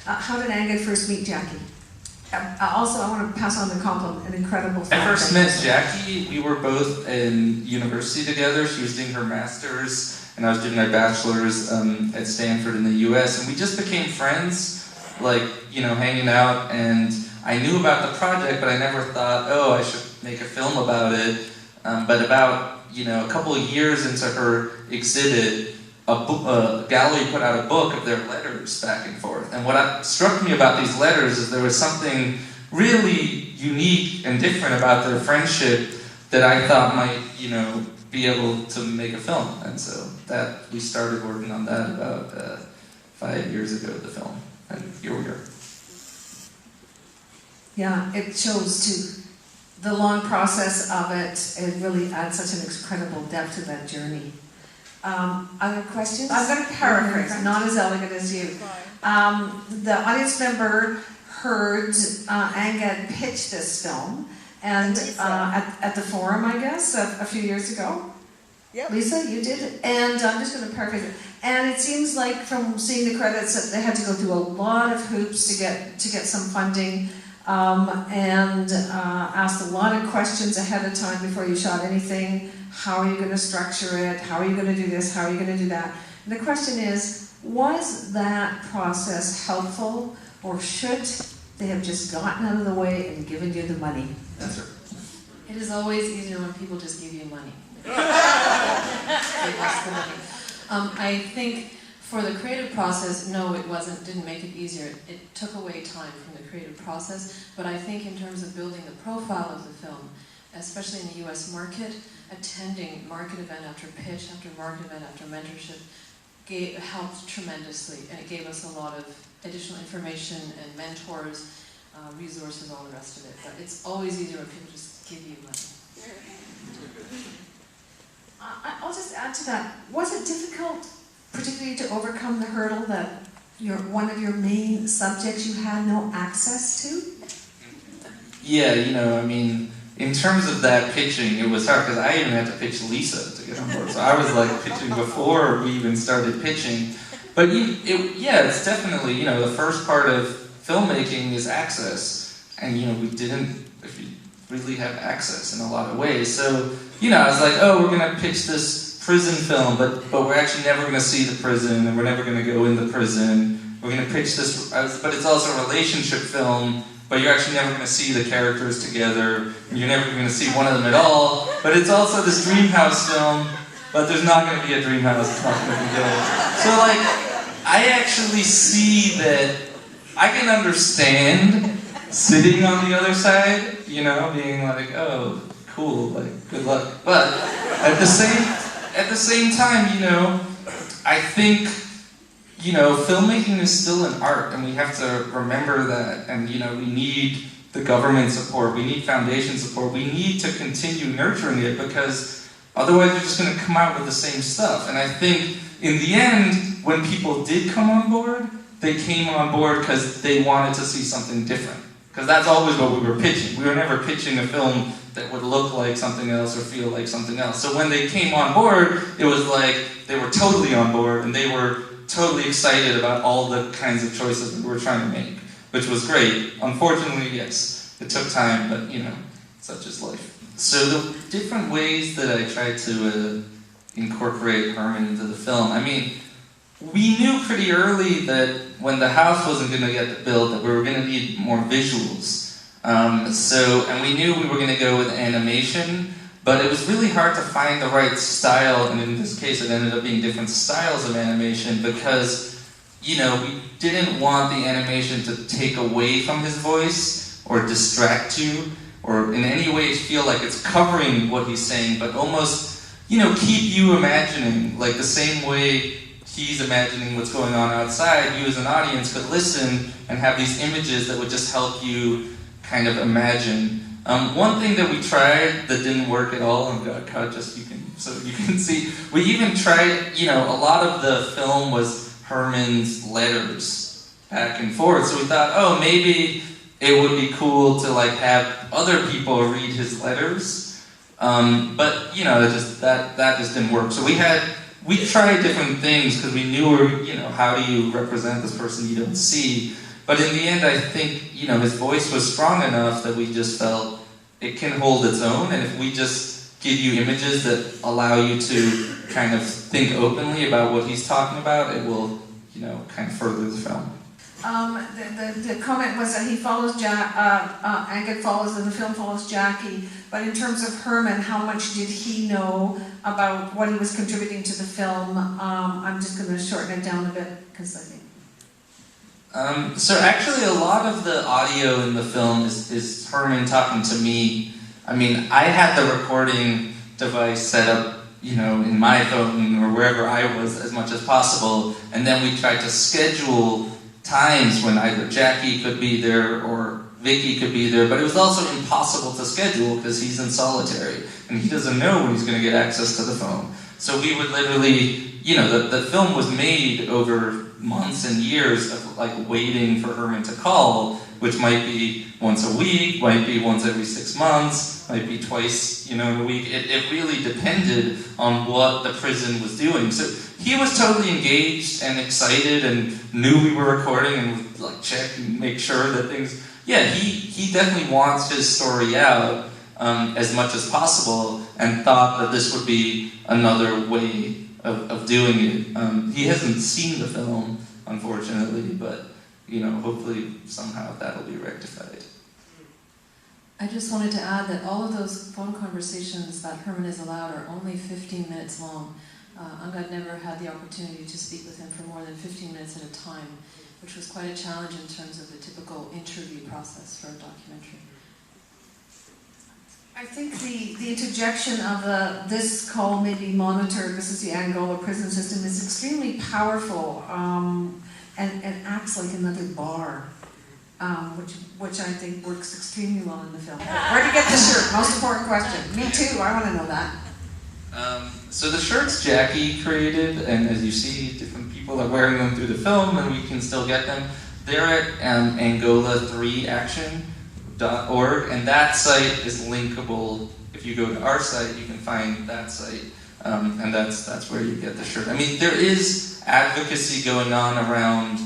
How did Anga first meet Jackie? Also, I want to pass on the compliment, an incredible film. I first met Jackie, we were both in university together. She was doing her master's, and I was doing my bachelor's at Stanford in the US, and we just became friends, like, you know, hanging out, and I knew about the project, but I never thought, oh, I should make a film about it. But about, you know, a couple of years into her exhibit, a gallery put out a book of their letters back and forth. And what struck me about these letters is there was something really unique and different about their friendship that I thought might, you know, be able to make a film. And so that we started working on that about 5 years ago, the film. And here we are. Yeah, it shows too. The long process of it, it really adds such an incredible depth to that journey. Other questions? I'm going to paraphrase, not as elegant as you. The audience member heard Anga pitch this film, and at the forum, I guess, a few years ago. Yep. Lisa, you did it. And I'm just going to paraphrase it. And it seems like from seeing the credits that they had to go through a lot of hoops to get some funding, and asked a lot of questions ahead of time before you shot anything. How are you going to structure it? How are you going to do this? How are you going to do that? And the question is, was that process helpful, or should they have just gotten out of the way and given you the money? That's right. It is always easier when people just give you money. I think for the creative process, no, it didn't make it easier. It took away time from the creative process, but I think in terms of building the profile of the film, especially in the US market, attending market event after pitch, after market event, after mentorship, helped tremendously, and it gave us a lot of additional information and mentors, resources, all the rest of it. But it's always easier when people just give you money. I'll just add to that. Was it difficult, particularly to overcome the hurdle that one of your main subjects you had no access to? Yeah, you know, I mean, in terms of that pitching, it was hard because I even had to pitch Lisa to get on board. So I was like pitching before we even started pitching. But yeah, it's definitely, you know, the first part of filmmaking is access. And, you know, we didn't really have access in a lot of ways. So, you know, I was like, oh, we're going to pitch this prison film, but we're actually never going to see the prison, and we're never going to go in the prison. We're going to pitch this, but it's also a relationship film, but you're actually never going to see the characters together, and you're never going to see one of them at all. But it's also this dream house film, but there's not going to be a dream house. It's not going to be good. So, like, I actually see that I can understand sitting on the other side, you know, being like, oh, cool, like, good luck. But at the same time, you know, I think, you know, filmmaking is still an art, and we have to remember that. And, you know, we need the government support, we need foundation support, we need to continue nurturing it, because otherwise we're just going to come out with the same stuff. And I think, in the end, when people did come on board, they came on board because they wanted to see something different. Because that's always what we were pitching. We were never pitching a film that would look like something else or feel like something else. So when they came on board, it was like they were totally on board, and they were totally excited about all the kinds of choices we were trying to make, which was great. Unfortunately, yes, it took time, but, you know, such is life. So the different ways that I tried to incorporate Herman into the film, I mean, we knew pretty early that when the house wasn't going to get built, that we were going to need more visuals. And we knew we were going to go with animation, but it was really hard to find the right style, and in this case it ended up being different styles of animation because, you know, we didn't want the animation to take away from his voice or distract you or in any way feel like it's covering what he's saying, but almost, you know, keep you imagining, like the same way he's imagining what's going on outside. You as an audience could listen and have these images that would just help you kind of imagine. One thing that we tried that didn't work at all and got cut, just so you can see, we even tried, you know, a lot of the film was Herman's letters back and forth. So we thought, oh, maybe it would be cool to like have other people read his letters. But you know, that just didn't work. So we tried different things because we knew, you know, how do you represent this person you don't see? But in the end, I think, you know, his voice was strong enough that we just felt it can hold its own, and if we just give you images that allow you to kind of think openly about what he's talking about, it will, you know, kind of further the film. The comment was that he follows Angus follows, and the film follows Jackie, but in terms of Herman, how much did he know about what he was contributing to the film? I'm just going to shorten it down a bit, because I think... So actually a lot of the audio in the film is Herman talking to me. I mean, I had the recording device set up, you know, in my phone or wherever I was as much as possible, and then we tried to schedule times when either Jackie could be there or Vicky could be there, but it was also impossible to schedule because he's in solitary and he doesn't know when he's going to get access to the phone. So we would literally, you know, the film was made over months and years of like waiting for Herman to call, which might be once a week, might be once every 6 months, might be twice, you know, in a week. It really depended on what the prison was doing. So he was totally engaged and excited and knew we were recording and would like check and make sure that things, yeah, he definitely wants his story out as much as possible and thought that this would be another way of doing it. He hasn't seen the film, unfortunately, but you know, hopefully somehow that'll be rectified. I just wanted to add that all of those phone conversations that Herman is allowed are only 15 minutes long. Angad never had the opportunity to speak with him for more than 15 minutes at a time, which was quite a challenge in terms of the typical interview process for a documentary. I think the interjection of this call may be monitored, this is the Angola prison system, is extremely powerful and acts like another bar, which I think works extremely well in the film. Where'd you get the shirt? Most important question. Me too, I want to know that. So the shirts Jackie created, and as you see, different people are wearing them through the film, and we can still get them. They're at Angola3action.org, and that site is linkable. If you go to our site, you can find that site, and that's where you get the shirt. I mean, there is advocacy going on around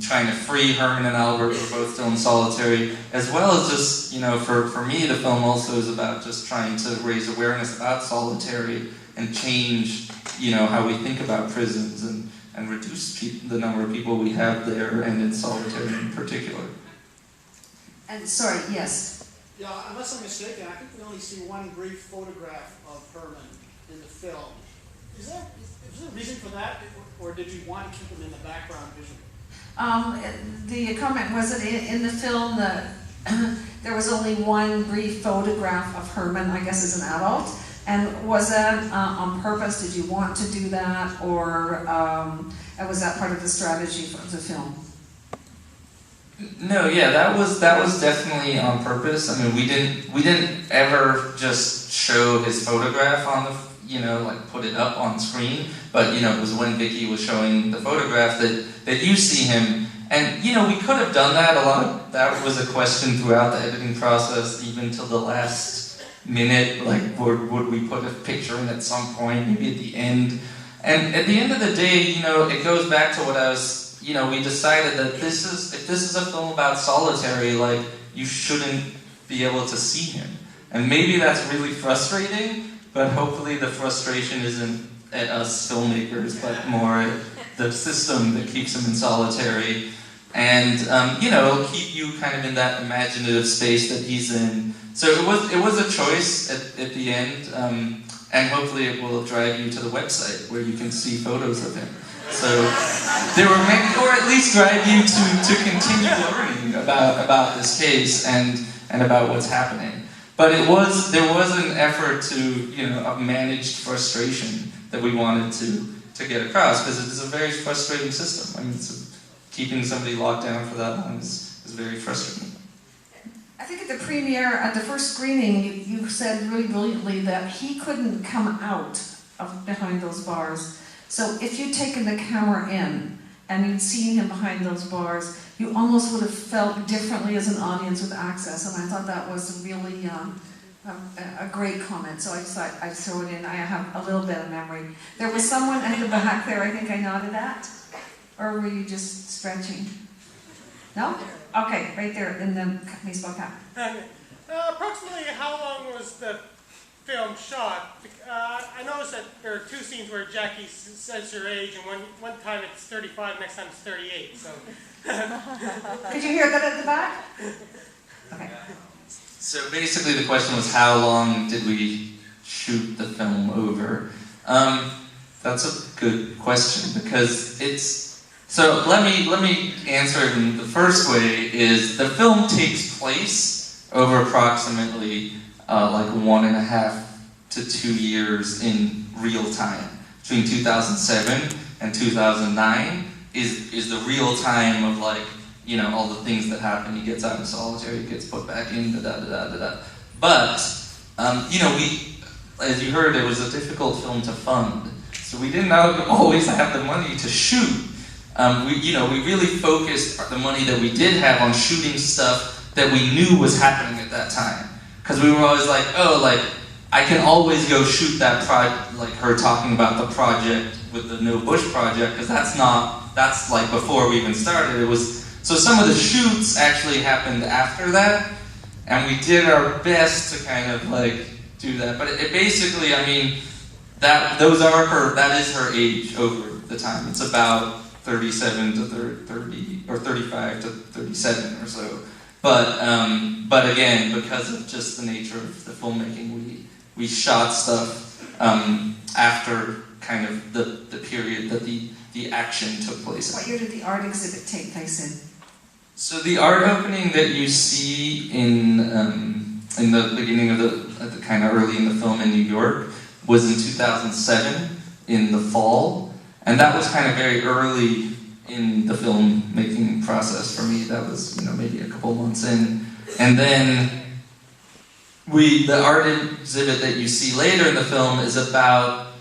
trying to free Herman and Albert, who are both still in solitary, as well as just, you know, for me, the film also is about just trying to raise awareness about solitary and change, you know, how we think about prisons and reduce the number of people we have there and in solitary in particular. And sorry, yes. Yeah, unless I'm mistaken, I think we only see one brief photograph of Herman in the film. Is there a reason for that, or did you want to keep him in the background visually? The comment was that in the film that there was only one brief photograph of Herman, I guess as an adult. And was that on purpose? Did you want to do that, or was that part of the strategy of the film? No, yeah, that was definitely on purpose. I mean, we didn't ever just show his photograph on the, you know, like put it up on screen. But you know, it was when Vicky was showing the photograph that you see him. And you know, we could have done that. A lot of that was a question throughout the editing process, even till the last minute. Like, would we put a picture in at some point, maybe at the end? And at the end of the day, you know, it goes back to what I was, you know, we decided that if this is a film about solitary, like, you shouldn't be able to see him. And maybe that's really frustrating, but hopefully the frustration isn't at us filmmakers, but more at the system that keeps him in solitary. And, you know, it'll keep you kind of in that imaginative space that he's in. So it was a choice at the end, and hopefully it will drive you to the website where you can see photos of him. So there were many, or at least drive you to continue learning about this case and about what's happening. But there was an effort to, you know, a managed frustration that we wanted to get across, because it is a very frustrating system. I mean, keeping somebody locked down for that long is very frustrating. I think at the premiere, at the first screening, you said really brilliantly that he couldn't come out of behind those bars. So if you'd taken the camera in and you'd seen him behind those bars, you almost would have felt differently as an audience with access. And I thought that was really a great comment. So I just thought I'd throw it in. I have a little bit of memory. There was someone at the back there I think I nodded at. Or were you just stretching? No? Okay, right there in the baseball cap. Approximately how long was the film shot? I noticed that there are 2 scenes where Jackie says her age, and one time it's 35, next time it's 38. So. Could you hear that at the back? Okay. So basically the question was how long did we shoot the film over? That's a good question because so let me answer it in the first way is the film takes place over approximately like 1.5 to 2 years in real time. Between 2007 and 2009 is the real time of like, you know, all the things that happen. He gets out of solitary, he gets put back in, da-da-da-da-da-da. But, you know, as you heard, it was a difficult film to fund. So we didn't always have the money to shoot. We really focused the money that we did have on shooting stuff that we knew was happening at that time. Because we were always like, oh, like, I can always go shoot that project, like her talking about the project with the No Bush project, because that's like before we even started. So some of the shoots actually happened after that, and we did our best to kind of like do that. But it basically, I mean, that is her age over the time. It's about 37 to 30, or 35 to 37 or so. But again, because of just the nature of the filmmaking, we shot stuff after kind of the period that the action took place in. What year did the art exhibit take place in? So the art opening that you see in the beginning of the kind of early in the film in New York was in 2007 in the fall, and that was kind of very early in the filmmaking process for me. That was, you know, maybe a couple months in, and then the art exhibit that you see later in the film is about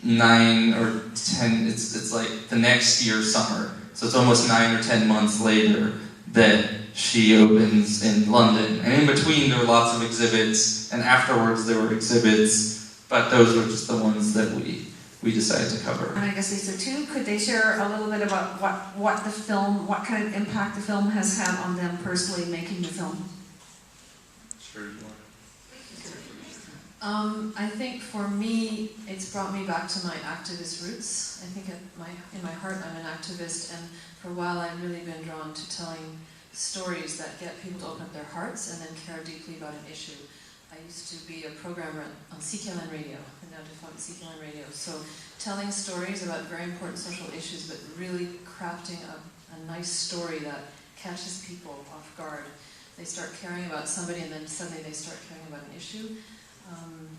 9 or 10. It's like the next year summer, so it's almost 9 or 10 months later that she opens in London. And in between there were lots of exhibits, and afterwards there were exhibits, but those were just the ones that we decided to cover. And I guess Lisa too, could they share a little bit about what kind of impact the film has had on them personally making the film? Sure, you want I think for me, it's brought me back to my activist roots. I think in my heart I'm an activist, and for a while I've really been drawn to telling stories that get people to open up their hearts and then care deeply about an issue. I used to be a programmer on CKLN Radio, and now defunct CKLN Radio. So telling stories about very important social issues, but really crafting a nice story that catches people off guard. They start caring about somebody, and then suddenly they start caring about an issue.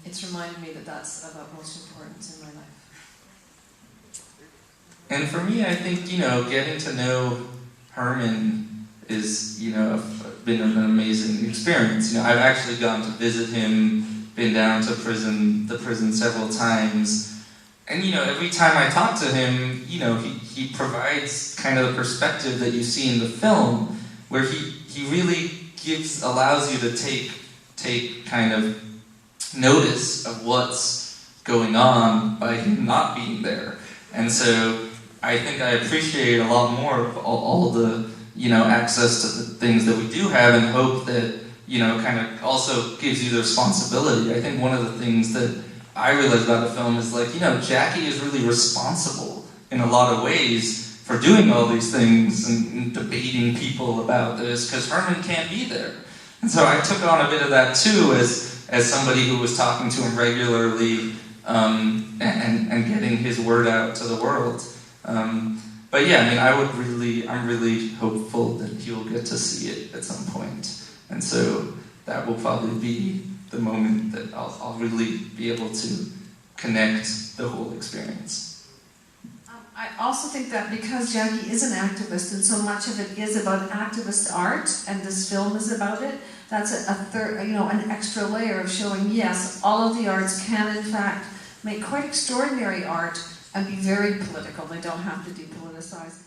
It's reminded me that that's of utmost importance in my life. And for me, I think, you know, getting to know Herman is, you know, been an amazing experience. You know, I've actually gone to visit him, been down to the prison several times, and, you know, every time I talk to him, you know, he provides kind of the perspective that you see in the film, where he really allows you to take kind of notice of what's going on by him not being there. And so I think I appreciate a lot more of all the, you know, access to the things that we do have, and hope that, you know, kind of also gives you the responsibility. I think one of the things that I realized about the film is, like, you know, Jackie is really responsible in a lot of ways for doing all these things and debating people about this, because Herman can't be there. And so I took on a bit of that too, as somebody who was talking to him regularly and getting his word out to the world. But yeah, I mean, I'm really hopeful that he'll get to see it at some point. And so that will probably be the moment that I'll really be able to connect the whole experience. I also think that because Jackie is an activist, and so much of it is about activist art, and this film is about it, that's an extra layer of showing, yes, all of the arts can in fact make quite extraordinary art and be very political. They don't have to depoliticize.